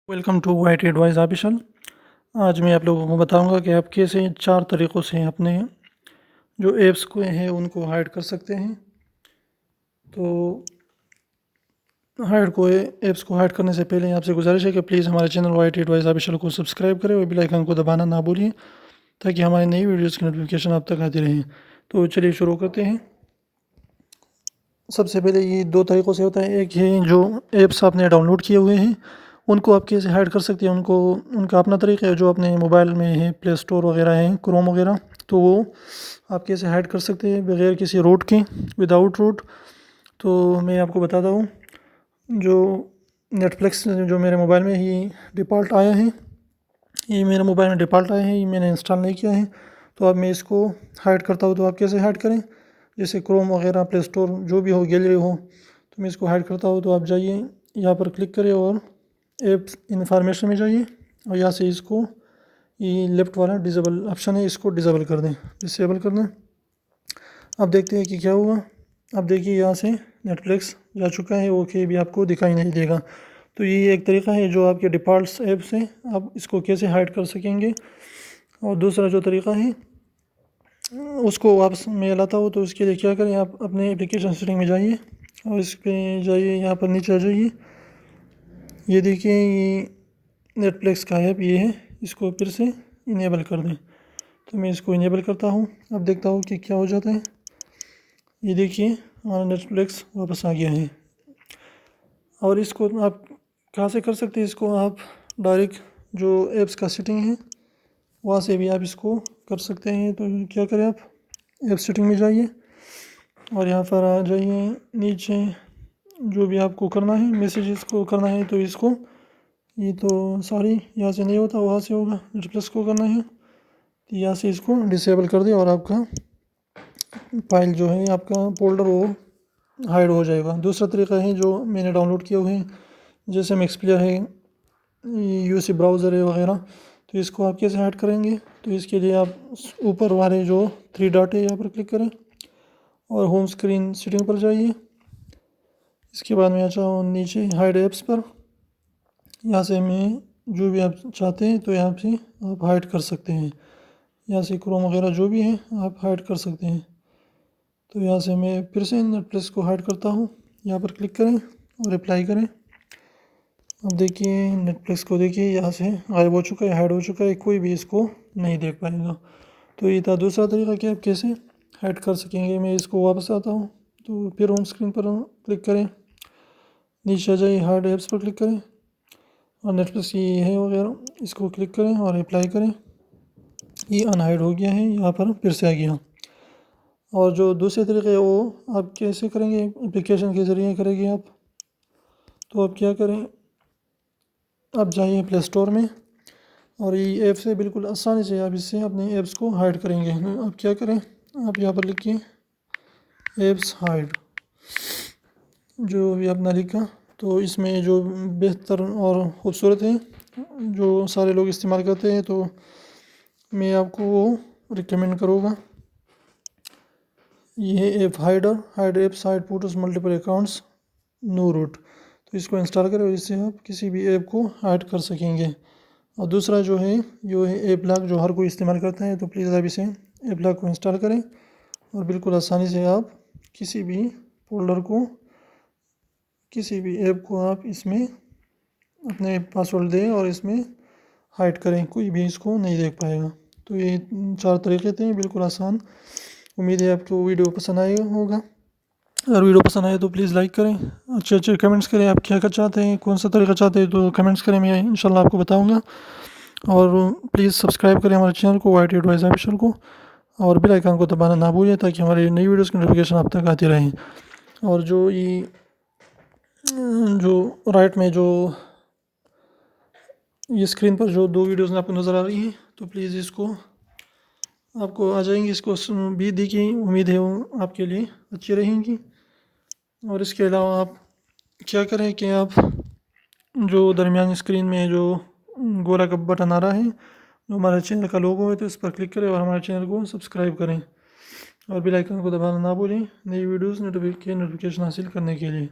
Welcome to white advice official. आज मैं आप लोगों को बताऊंगा कि आप कैसे 4 तरीक़ों से अपने जो ऐप्स को हैं उनको हाइड कर सकते हैं। तो ऐप्स को हाइड करने से पहले आपसे गुजारिश है कि प्लीज़ हमारे चैनल वाइट एडवाइस ऑफिशियल को सब्सक्राइब करें और बेल आइकन को दबाना ना भूलिए ताकि हमारी नई वीडियोज़ की नोटिफिकेशन आप तक आती रहें। तो चलिए शुरू करते हैं। सबसे पहले ये 2 तरीक़ों से होता है। एक है जो ऐप्स आपने डाउनलोड किए हुए हैं उनको आप कैसे हाइड कर सकते हैं। उनका अपना तरीका है जो अपने मोबाइल में है, प्ले स्टोर वगैरह है, क्रोम वगैरह, तो वो आप कैसे हाइड कर सकते हैं बगैर किसी रूट के, विदाउट रूट। तो मैं आपको बताता हूँ। जो नेटफ्लिक्स जो मेरे मोबाइल में ही डिफ़ॉल्ट आया है, ये मेरे मोबाइल में डिफ़ॉल्ट आया है, ये मैंने इंस्टॉल नहीं किया है। तो अब मैं इसको हाइड करता हूँ। तो आप कैसे हाइड करें, जैसे क्रोम वगैरह, प्ले स्टोर जो भी हो, गैलरी हो, तो मैं इसको हाइड करता हूँ। तो आप जाइए यहाँ पर क्लिक करें और ऐप्स इन्फॉर्मेशन में जाइए और यहाँ से इसको ये लेफ़्ट वाला डिसेबल ऑप्शन है, इसको डिसेबल कर दें, डिसेबल कर दें। अब देखते हैं कि क्या हुआ। अब देखिए यहाँ से नेटफ्लिक्स जा चुका है, ओके भी आपको दिखाई नहीं देगा। तो ये एक तरीका है जो आपके डिफ़ॉल्ट ऐप्स हैं, आप इसको कैसे हाइड कर सकेंगे। और दूसरा जो तरीका है उसको वापस मैं लाता हूँ। तो उसके लिए क्या करें, आप अपने एप्लीकेशन सेटिंग में जाइए और इस पर जाइए, यहाँ पर नीचे आ जाइए। ये देखिए ये नेटफ्लिक्स का ऐप ये है, इसको फिर से इनेबल कर दें। तो मैं इसको इनेबल करता हूँ। अब देखता हूँ कि क्या हो जाता है। ये देखिए हमारा नेटफ्लिक्स वापस आ गया है। और इसको आप कहाँ से कर सकते हैं, इसको आप डायरेक्ट जो ऐप्स का सेटिंग है वहाँ से भी आप इसको कर सकते हैं। तो क्या करें, आप ऐप सेटिंग में जाइए और यहाँ पर आ जाइए नीचे, जो भी आपको करना है, मैसेजेस को करना है। तो इसको ये तो सॉरी यहाँ से नहीं होता, वहाँ से होगा, नेटफ्लिक्स को करना है। तो यहाँ से इसको डिसेबल कर दें और आपका फाइल जो है, आपका फोल्डर वो हाइड हो जाएगा। दूसरा तरीका है जो मैंने डाउनलोड किया हुआ है, जैसे एक्सप्लोरर है, यूसी ब्राउज़र है वगैरह। तो इसको आप कैसे हाइड करेंगे, तो इसके लिए आप ऊपर वाले जो 3 डॉट है यहाँ पर क्लिक करें और होम स्क्रीन सेटिंग पर जाइए। इसके बाद मैं आ जाऊँ नीचे हाइड ऐप्स पर। यहाँ से मैं जो भी आप चाहते हैं तो यहाँ से आप हाइड कर सकते हैं। यहाँ से क्रोम वगैरह जो भी है आप हाइड कर सकते हैं। तो यहाँ से मैं फिर से नेटफ्लिक्स को हाइड करता हूँ। यहाँ पर क्लिक करें और अप्लाई करें। अब देखिए नेटफ्लिक्स को देखिए यहाँ से गायब हो चुका है, हाइड हो चुका है, कोई भी इसको नहीं देख पाएगा। तो ये था दूसरा तरीका कि आप कैसे हाइड कर सकेंगे। मैं इसको वापस आता हूँ। तो फिर होम स्क्रीन पर क्लिक करें, नीचे आ जाइए, हाइड ऐप्स पर क्लिक करें और नेटफ्लिक्स ये है वगैरह, इसको क्लिक करें और अप्लाई करें। ये अनहाइड हो गया है, यहाँ पर फिर से आ गया। और जो दूसरे तरीके है वो आप कैसे करेंगे, एप्लीकेशन के ज़रिए करेंगे आप। तो आप क्या करें, आप जाइए प्ले स्टोर में और ये ऐप से बिल्कुल आसानी से आप इससे अपने ऐप्स को हाइड करेंगे। आप क्या करें, आप यहाँ पर लिखिए ऐप्स हाइड, जो भी आपने लिखा। तो इसमें जो बेहतर और ख़ूबसूरत है जो सारे लोग इस्तेमाल करते हैं, तो मैं आपको वो रिकमेंड करूँगा। ये है app hider, hide apps, hide photos, multiple accounts, no root. तो इसको इंस्टॉल करें और इससे आप किसी भी ऐप को हाइड कर सकेंगे। और दूसरा जो है ऐप लॉक, जो हर कोई इस्तेमाल करता है। तो प्लीज़ आप इसे ऐप लॉक को इंस्टॉल करें और बिल्कुल आसानी से आप किसी भी फोल्डर को, किसी भी ऐप को आप इसमें अपने पासवर्ड दें और इसमें हाइड करें, कोई भी इसको नहीं देख पाएगा। तो ये 4 तरीके थे, बिल्कुल आसान। उम्मीद है आपको वीडियो पसंद आएगा होगा। अगर वीडियो पसंद आए तो प्लीज़ लाइक करें, अच्छे अच्छे कमेंट्स करें, आप क्या चाहते हैं, कौन सा तरीका चाहते हैं, तो कमेंट्स करें, मैं इंशाल्लाह आपको बताऊँगा। और प्लीज़ सब्सक्राइब करें हमारे चैनल को, वाइट एडवाइस ऑफिशियल को, और बेल आइकन को दबाना ना भूलें ताकि हमारी नई वीडियोज़ की नोटिफिकेशन आप तक आती रहें। और जो राइट में जो ये स्क्रीन पर जो 2 वीडियोज़ आपको नज़र आ रही हैं, तो प्लीज़ इसको आपको आ जाएंगी, इसको भी देखिए, उम्मीद है वो आपके लिए अच्छी रहेंगी। और इसके अलावा आप क्या करें कि आप जो दरमियानी स्क्रीन में जो गोला का बटन आ रहा है, जो हमारे चैनल का लोगो है, तो इस पर क्लिक करें और हमारे चैनल को सब्सक्राइब करें और बेल आइकन को दबाना ना भूलें नई वीडियोज़ नोटिफिकेशन हासिल करने के लिए।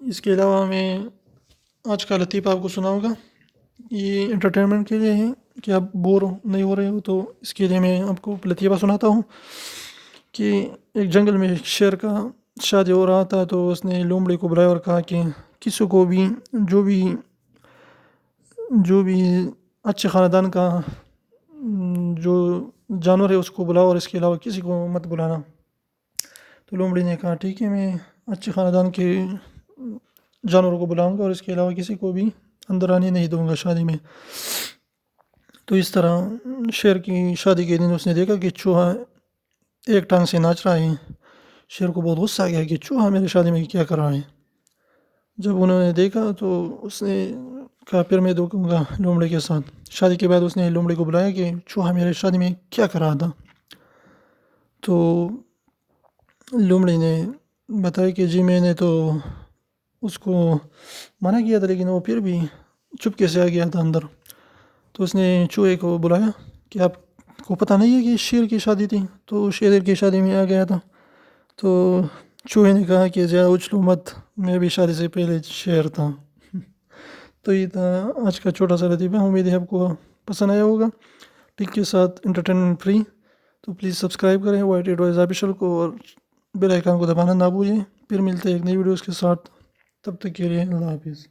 इसके अलावा मैं آج کا لطیفہ آپ کو سنا ہوگا. یہ انٹرٹینمنٹ کے لیے ہے کہ آپ بور نہیں ہو رہے ہو، تو اس کے لیے میں آپ کو لطیفہ سناتا ہوں کہ ایک جنگل میں ایک شیر کا شادی ہو رہا تھا. تو اس نے لومڑی کو بلایا اور کہا کہ کسی کو بھی جو بھی اچھے خاندان کا جو جانور ہے اس کو بلاؤ، اور اس کے علاوہ کسی کو مت بلانا. تو لومڑی نے کہا ٹھیک ہے، میں اچھے خاندان کے جانوروں کو بلاؤں گا اور اس کے علاوہ کسی کو بھی اندر آنے نہیں دوں گا شادی میں. تو اس طرح شیر کی شادی کے دن اس نے دیکھا کہ چوہا ایک ٹانگ سے ناچ رہا ہے. شیر کو بہت غصہ آ گیا کہ چوہا میرے شادی میں کیا کر رہا ہے. جب انہوں نے دیکھا تو اس نے کہا پھر میں دیکھوں گا لومڑی کے ساتھ. شادی کے بعد اس نے لومڑی کو بلایا کہ چوہا میرے شادی میں کیا کر رہا تھا. تو لومڑی نے بتایا کہ جی میں نے تو اس کو منع کیا تھا، لیکن وہ پھر بھی چپکے سے آ گیا تھا اندر. تو اس نے چوہے کو بلایا کہ آپ کو پتہ نہیں ہے کہ شیر کی شادی تھی؟ تو شیر کی شادی میں آ گیا تھا. تو چوہے نے کہا کہ زیادہ اچھلو مت، میں بھی شادی سے پہلے شیر تھا. تو یہ تھا آج کا چھوٹا سا لطیفہ. امید ہے آپ کو پسند آیا ہوگا. ٹک کے ساتھ انٹرٹینمنٹ فری. تو پلیز سبسکرائب کریں وائٹ ایڈوائز آفیشیل کو، اور بیل آئیکن کو دبانا نہ بھولیں. پھر ملتے ہیں ایک نئی ویڈیوز کے ساتھ. تب تک کے لیے اللہ حافظ.